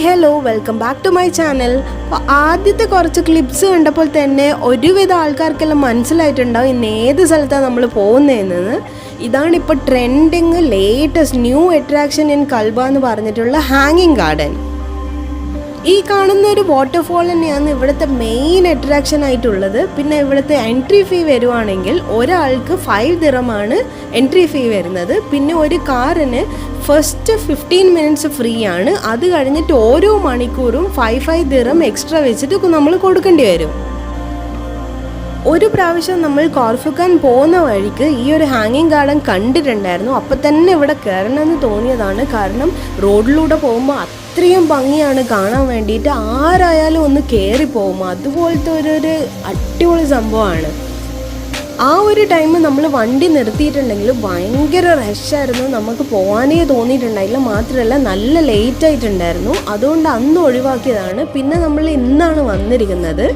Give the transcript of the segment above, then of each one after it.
Hello welcome back to my channel. അപ്പോൾ ആദ്യത്തെ കുറച്ച് ക്ലിപ്സ് കണ്ടപ്പോൾ തന്നെ ഒരുവിധ ആൾക്കാർക്കെല്ലാം മനസ്സിലായിട്ടുണ്ടാവും ഇന്ന് ഏത് സ്ഥലത്താണ് നമ്മൾ പോകുന്നതെന്ന്. ഇതാണിപ്പോൾ trending latest new attraction in Kalba എന്ന് പറഞ്ഞിട്ടുള്ള ഹാങ്ങിങ് ഗാർഡൻ. ഈ കാണുന്ന ഒരു വാട്ടർഫോൾ തന്നെയാണ് ഇവിടുത്തെ മെയിൻ അട്രാക്ഷൻ ആയിട്ടുള്ളത്. പിന്നെ ഇവിടുത്തെ എൻട്രി ഫീ വരുവാണെങ്കിൽ ഒരാൾക്ക് 5 ദിറമാണ് എൻട്രി ഫീ വരുന്നത്. പിന്നെ ഒരു കാറിന് ഫസ്റ്റ് 15 മിനിറ്റ്സ് ഫ്രീ ആണ്. അത് കഴിഞ്ഞിട്ട് ഓരോ മണിക്കൂറും 5 ദിറം എക്സ്ട്രാ വെച്ചിട്ട് നമ്മൾ കൊടുക്കേണ്ടി വരും. ഒരു പ്രാവശ്യം നമ്മൾ കോർഫുക്കാൻ പോകുന്ന വഴിക്ക് ഈ ഒരു ഹാങ്ങിങ് ഗാർഡൻ കണ്ടിട്ടുണ്ടായിരുന്നു. അപ്പം തന്നെ ഇവിടെ കയറണമെന്ന് തോന്നിയതാണ്. കാരണം റോഡിലൂടെ പോകുമ്പോൾ അത്രയും ഭംഗിയാണ് കാണാൻ വേണ്ടിയിട്ട്. ആരായാലും ഒന്ന് കയറിപ്പോകും. അതുപോലത്തെ ഒരു അടിപൊളി സംഭവമാണ്. ആ ഒരു ടൈം നമ്മൾ വണ്ടി നിർത്തിയിട്ടുണ്ടെങ്കിൽ ഭയങ്കര റഷായിരുന്നു. നമുക്ക് പോകാനേ തോന്നിയിട്ടുണ്ടായില്ല. മാത്രമല്ല നല്ല ലേറ്റ് ആയിട്ടുണ്ടായിരുന്നു. അതുകൊണ്ട് അന്ന് ഒഴിവാക്കിയതാണ്. പിന്നെ നമ്മൾ ഇന്നാണ് വന്നിരിക്കുന്നത്.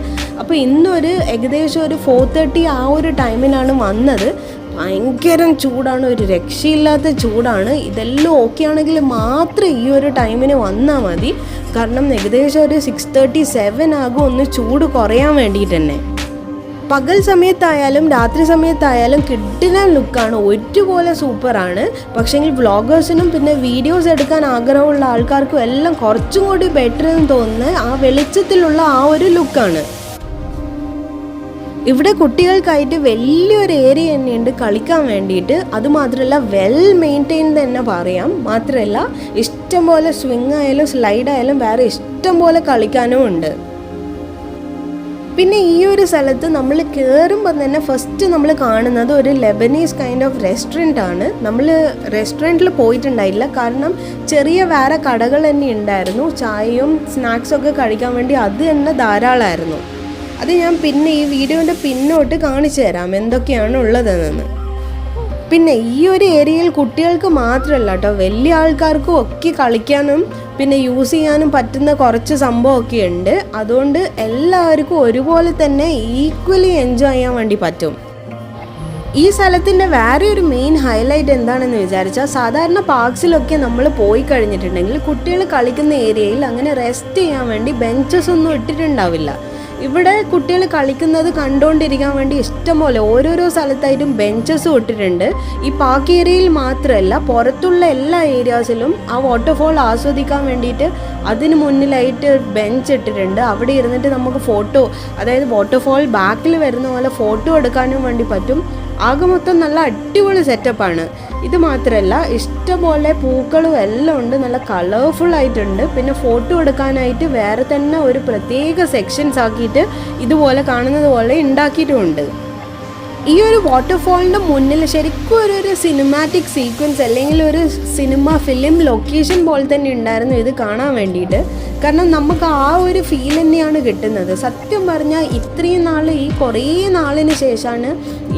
അപ്പോൾ ഇന്നൊരു ഏകദേശം ഒരു 4:30 ആ ഒരു ടൈമിനാണ് വന്നത്. ഭയങ്കര ചൂടാണ്, ഒരു രക്ഷയില്ലാത്ത ചൂടാണ്. ഇതെല്ലാം ഓക്കെ ആണെങ്കിൽ മാത്രം ഈ ഒരു ടൈമിന് വന്നാൽ മതി. കാരണം ഏകദേശം ഒരു 6:37 ആകും ഒന്ന് ചൂട് കുറയാൻ വേണ്ടിയിട്ട് തന്നെ. പകൽ സമയത്തായാലും രാത്രി സമയത്തായാലും കിഡിലൻ ലുക്കാണ്, ഒരുപോലെ സൂപ്പറാണ്. പക്ഷേങ്കിൽ വ്ളോഗേഴ്സിനും പിന്നെ വീഡിയോസ് എടുക്കാൻ ആഗ്രഹമുള്ള ആൾക്കാർക്കും എല്ലാം കുറച്ചും കൂടി ബെറ്റർ എന്ന് തോന്നുന്നത് ആ വെളിച്ചത്തിലുള്ള ആ ഒരു ലുക്കാണ്. ഇവിടെ കുട്ടികൾക്കായിട്ട് വലിയൊരു ഏരിയ തന്നെയുണ്ട് കളിക്കാൻ വേണ്ടിയിട്ട്. അതുമാത്രമല്ല വെൽ മെയിൻറ്റെയിൻഡ് തന്നെ പറയാം. മാത്രമല്ല ഇഷ്ടംപോലെ സ്വിങ് ആയാലും സ്ലൈഡ് ആയാലും വേറെ ഇഷ്ടംപോലെ കളിക്കാനും ഉണ്ട്. പിന്നെ ഈ ഒരു സ്ഥലത്ത് നമ്മൾ കയറുമ്പോൾ തന്നെ ഫസ്റ്റ് നമ്മൾ കാണുന്നത് ഒരു ലെബനീസ് കൈൻഡ് ഓഫ് റെസ്റ്റോറൻ്റ് ആണ്. നമ്മൾ റെസ്റ്റോറൻറ്റിൽ പോയിട്ടുണ്ടായില്ല. കാരണം ചെറിയ വേറെ കടകൾ തന്നെ ഉണ്ടായിരുന്നു. ചായയും സ്നാക്സൊക്കെ കഴിക്കാൻ വേണ്ടി അത് തന്നെ ധാരാളമായിരുന്നു. അത് ഞാൻ പിന്നെ ഈ വീഡിയോൻ്റെ പിന്നോട്ട് കാണിച്ചു തരാം എന്തൊക്കെയാണ് ഉള്ളതെന്ന്. പിന്നെ ഈ ഒരു ഏരിയയിൽ കുട്ടികൾക്ക് മാത്രമല്ല കേട്ടോ, വലിയ ആൾക്കാർക്കും ഒക്കെ കളിക്കാനും പിന്നെ യൂസ് ചെയ്യാനും പറ്റുന്ന കുറച്ച് സംഭവമൊക്കെ ഉണ്ട്. അതുകൊണ്ട് എല്ലാവർക്കും ഒരുപോലെ തന്നെ ഈക്വലി എൻജോയ് ചെയ്യാൻ വേണ്ടി പറ്റും. ഈ സ്ഥലത്തിൻ്റെ വേറെ ഒരു മെയിൻ ഹൈലൈറ്റ് എന്താണെന്ന് വിചാരിച്ചാൽ, സാധാരണ പാർക്സിലൊക്കെ നമ്മൾ പോയി കഴിഞ്ഞിട്ടുണ്ടെങ്കിൽ കുട്ടികൾ കളിക്കുന്ന ഏരിയയിൽ അങ്ങനെ റെസ്റ്റ് ചെയ്യാൻ വേണ്ടി ബെഞ്ചസ് ഒന്നും ഇട്ടിട്ടുണ്ടാവില്ല. ഇവിടെ കുട്ടികൾ കളിക്കുന്നത് കണ്ടുകൊണ്ടിരിക്കാൻ വേണ്ടി ഇഷ്ടംപോലെ ഓരോരോ സ്ഥലത്തായിട്ടും ബെഞ്ചസും ഇട്ടിട്ടുണ്ട്. ഈ പാർക്ക് ഏരിയയിൽ മാത്രമല്ല, പുറത്തുള്ള എല്ലാ ഏരിയാസിലും ആ വാട്ടർഫോൾ ആസ്വദിക്കാൻ വേണ്ടിയിട്ട് അതിന് മുന്നിലായിട്ട് ബെഞ്ച് ഇട്ടിട്ടുണ്ട്. അവിടെ ഇരുന്നിട്ട് നമുക്ക് ഫോട്ടോ, അതായത് വാട്ടർഫോൾ ബാക്കിൽ വരുന്ന പോലെ ഫോട്ടോ എടുക്കാനും വേണ്ടി പറ്റും. ആകെ മൊത്തം നല്ല അടിപൊളി സെറ്റപ്പാണ്. ഇത് മാത്രമല്ല ഇഷ്ടംപോലെ പൂക്കളും എല്ലാം ഉണ്ട്, നല്ല കളർഫുൾ ആയിട്ടുണ്ട്. പിന്നെ ഫോട്ടോ എടുക്കാനായിട്ട് വേറെ തന്നെ ഒരു പ്രത്യേക സെക്ഷൻസ് ആക്കിയിട്ട് ഇതുപോലെ കാണുന്നത് പോലെ ഉണ്ടാക്കിയിട്ടുമുണ്ട്. ഈ ഒരു വാട്ടർഫോളിൻ്റെ മുന്നിൽ ശരിക്കും ഒരു സിനിമാറ്റിക് സീക്വൻസ് അല്ലെങ്കിൽ ഒരു സിനിമ ഫിലിം ലൊക്കേഷൻ പോലെ തന്നെ ഉണ്ടായിരുന്നു ഇത് കാണാൻ വേണ്ടിയിട്ട്. കാരണം നമുക്ക് ആ ഒരു ഫീൽ തന്നെയാണ് കിട്ടുന്നത്. സത്യം പറഞ്ഞാൽ ഇത്രയും നാൾ, ഈ കുറേ നാളിന് ശേഷമാണ്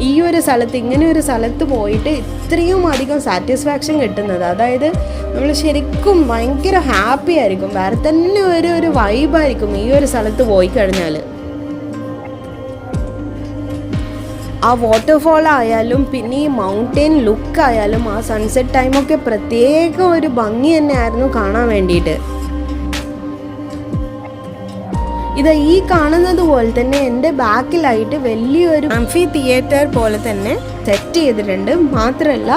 ഈ ഒരു സ്ഥലത്ത്, ഇങ്ങനെ ഒരു സ്ഥലത്ത് പോയിട്ട് ഇത്രയും അധികം സാറ്റിസ്ഫാക്ഷൻ കിട്ടുന്നത്. അതായത് നമ്മൾ ശരിക്കും ഭയങ്കര ഹാപ്പി ആയിരിക്കും. വേറെ തന്നെ ഒരു വൈബായിരിക്കും ഈ ഒരു സ്ഥലത്ത് പോയി കഴിഞ്ഞാൽ. ആ വാട്ടർഫോൾ ആയാലും പിന്നെ ഈ മൗണ്ടെയിൻ ലുക്ക് ആയാലും ആ സൺസെറ്റ് ടൈമൊക്കെ പ്രത്യേകം ഒരു ഭംഗി തന്നെയായിരുന്നു കാണാൻ വേണ്ടിയിട്ട്. ഇത് ഈ കാണുന്നത് പോലെ തന്നെ എൻ്റെ ബാക്കിലായിട്ട് വലിയൊരു ആംഫി തിയേറ്റർ പോലെ തന്നെ സെറ്റ് ചെയ്തിട്ടുണ്ട്. മാത്രമല്ല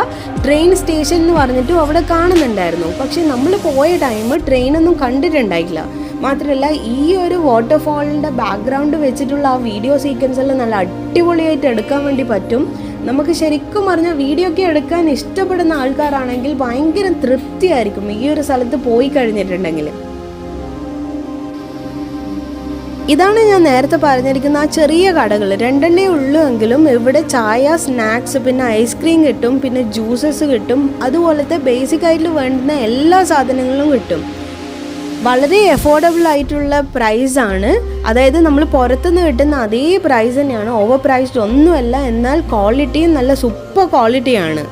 ട്രെയിൻ സ്റ്റേഷൻ എന്ന് പറഞ്ഞിട്ടും അവിടെ കാണുന്നുണ്ടായിരുന്നു. പക്ഷെ നമ്മൾ പോയ ടൈം ട്രെയിനൊന്നും കണ്ടിട്ടുണ്ടായില്ല. മാത്രമല്ല ഈ ഒരു വാട്ടർഫോളിൻ്റെ ബാക്ക്ഗ്രൗണ്ട് വെച്ചിട്ടുള്ള ആ വീഡിയോ സീക്വൻസ് എല്ലാം നല്ല അടിപൊളിയായിട്ട് എടുക്കാൻ വേണ്ടി പറ്റും. നമുക്ക് ശരിക്കും പറഞ്ഞാൽ വീഡിയോ ഒക്കെ എടുക്കാൻ ഇഷ്ടപ്പെടുന്ന ആൾക്കാരാണെങ്കിൽ ഭയങ്കര തൃപ്തിയായിരിക്കും ഈ ഒരു സ്ഥലത്ത് പോയി കഴിഞ്ഞിട്ടുണ്ടെങ്കിൽ. ഇതാണ് ഞാൻ നേരത്തെ പറഞ്ഞിരിക്കുന്ന ആ ചെറിയ കടകൾ. 2 ഉള്ളൂ എങ്കിലും ഇവിടെ ചായ, സ്നാക്സ്, പിന്നെ ഐസ്ക്രീം കിട്ടും, പിന്നെ ജ്യൂസസ് കിട്ടും. അതുപോലത്തെ ബേസിക് ആയിട്ട് വേണ്ടുന്ന എല്ലാ സാധനങ്ങളും കിട്ടും. വളരെ അഫോർഡബിൾ ആയിട്ടുള്ള പ്രൈസാണ്. അതായത് നമ്മൾ പുറത്തുനിന്ന് കിട്ടുന്ന അതേ പ്രൈസ് തന്നെയാണ്. ഓവർ പ്രൈസ്ഡ് ഒന്നുമല്ല, എന്നാൽ ക്വാളിറ്റിയും നല്ല സൂപ്പർ ക്വാളിറ്റിയാണ്.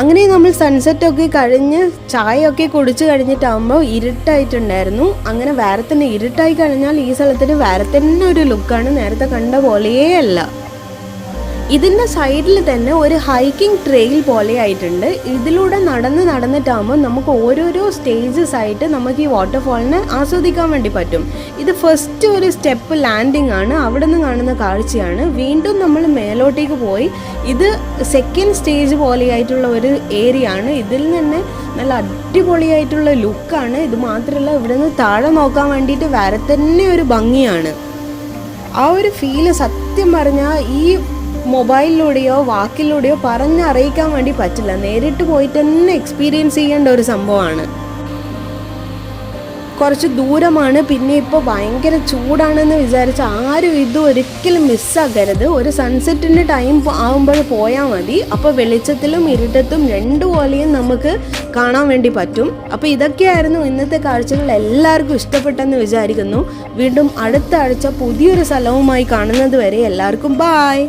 അങ്ങനെ നമ്മൾ സൺസെറ്റൊക്കെ കഴിഞ്ഞ് ചായയൊക്കെ കുടിച്ച് കഴിഞ്ഞിട്ടാകുമ്പോൾ ഇരുട്ടായിട്ടുണ്ടായിരുന്നു. അങ്ങനെ വേറെ തന്നെ ഇരുട്ടായി കഴിഞ്ഞാൽ ഈ സ്ഥലത്തിന് വേറെ തന്നെ ഒരു ലുക്കാണ്, നേരത്തെ കണ്ട പോലെയേ അല്ല. ഇതിൻ്റെ സൈഡിൽ തന്നെ ഒരു ഹൈക്കിംഗ് ട്രെയിൽ പോലെ ആയിട്ടുണ്ട്. ഇതിലൂടെ നടന്നിട്ടാകുമ്പോൾ നമുക്ക് ഓരോരോ സ്റ്റേജസ് ആയിട്ട് നമുക്ക് ഈ വാട്ടർഫാളിനെ ആസ്വദിക്കാൻ വേണ്ടി പറ്റും. ഇത് ഫസ്റ്റ് ഒരു സ്റ്റെപ്പ് ലാൻഡിംഗ് ആണ്, അവിടെ നിന്ന് കാണുന്ന കാഴ്ചയാണ്. വീണ്ടും നമ്മൾ മേലോട്ടേക്ക് പോയി ഇത് സെക്കൻഡ് സ്റ്റേജ് പോലെയായിട്ടുള്ള ഒരു ഏരിയ ആണ്. ഇതിൽ തന്നെ നല്ല അടിപൊളിയായിട്ടുള്ള ലുക്കാണ്. ഇത് മാത്രമല്ല ഇവിടെ നിന്ന് താഴെ നോക്കാൻ വേണ്ടിയിട്ട് വേറെ തന്നെ ഒരു ഭംഗിയാണ്. ആ ഒരു ഫീല് സത്യം പറഞ്ഞാൽ ഈ മൊബൈലിലൂടെയോ വാക്കിലൂടെയോ പറഞ്ഞറിയിക്കാൻ വേണ്ടി പറ്റില്ല. നേരിട്ട് പോയിട്ട് തന്നെ എക്സ്പീരിയൻസ് ചെയ്യേണ്ട ഒരു സംഭവമാണ്. കുറച്ച് ദൂരമാണ്, പിന്നെ ഇപ്പോൾ ഭയങ്കര ചൂടാണെന്ന് വിചാരിച്ച് ആരും ഇത് ഒരിക്കലും മിസ്സാക്കരുത്. ഒരു സൺസെറ്റിൻ്റെ ടൈം ആകുമ്പോൾ പോയാൽ മതി. അപ്പോൾ വെളിച്ചത്തിലും ഇരുട്ടത്തും രണ്ടുപോലെയും നമുക്ക് കാണാൻ വേണ്ടി പറ്റും. അപ്പോൾ ഇതൊക്കെയായിരുന്നു ഇന്നത്തെ കാഴ്ചകൾ. എല്ലാവർക്കും ഇഷ്ടപ്പെട്ടെന്ന് വിചാരിക്കുന്നു. വീണ്ടും അടുത്ത ആഴ്ച പുതിയൊരു സ്ഥലവുമായി കാണുന്നത് വരെ എല്ലാവർക്കും ബായ്.